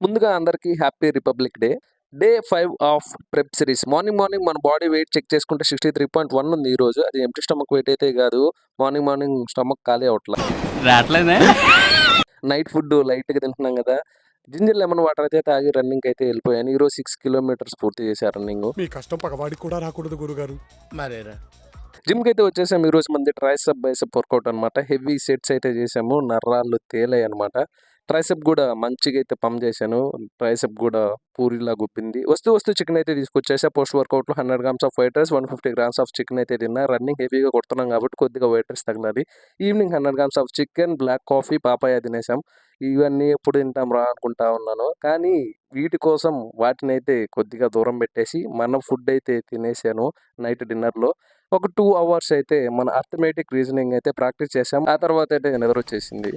ముందుగా అందరికీ happy republic day. Day 5 of prep series. Morning మన బాడీ వెయిట్ చెక్ చేసుకుంటే 63.1 ఉంది ఈరోజు. అది ఎంప్టీ స్టమక్ వెయిట్ అయితే కాదు. మార్నింగ్ స్టమక్ ఖాళీ అవ్వట్లా. రావట్లేదే. నైట్ ఫుడ్ లైట్‌గా తింటున్నాం కదా! జింజర్ లెమన్ వాటర్ అయితే తాగి రన్నింగ్‌కి అయితే వెళ్ళిపోయాను. ఈరోజు 6 కిలోమీటర్స్ పూర్తి చేశా రన్నింగు. మీ కష్టం పగవాడికి కూడా రాకూడదు గురుగారు. మరేరా జిమ్‌కి అయితే వచ్చేసాము. ఈరోజు మనది ట్రైసెప్, బైసెప్ వర్కౌట్ అనమాట. హెవీ సెట్స్ అయితే చేసాము. నరాలు తేలాయన్నమాట. ట్రైసెప్ కూడా మంచిగా అయితే పంప్ చేశాను. ట్రైసెప్ కూడా పూరిలా గుప్పింది. వస్తూ చికెన్ అయితే తీసుకొచ్చేసా. పోస్ట్ వర్కౌట్‌లో 100 grams of white rice, 150 grams of chicken అయితే తిన్నా. రన్నింగ్ హెవీగా కొడుతున్నాం కాబట్టి కొద్దిగా వైట్ రైస్ తగలాలి. Evening 100 grams of chicken, black coffee, papaya తినేసాం. ఇవన్నీ ఎప్పుడు తింటాంరా అనుకుంటా ఉన్నాను. కానీ వీటి కోసం వాటినైతే కొద్దిగా దూరం పెట్టేసి మన ఫుడ్ అయితే తినేసాను నైట్ డిన్నర్‌లో. ఒక 2 అవర్స్ అయితే మన అర్థమెటిక్ రీజనింగ్ అయితే ప్రాక్టీస్ చేసాం. ఆ తర్వాత అయితే నిద్రొచ్చేసింది.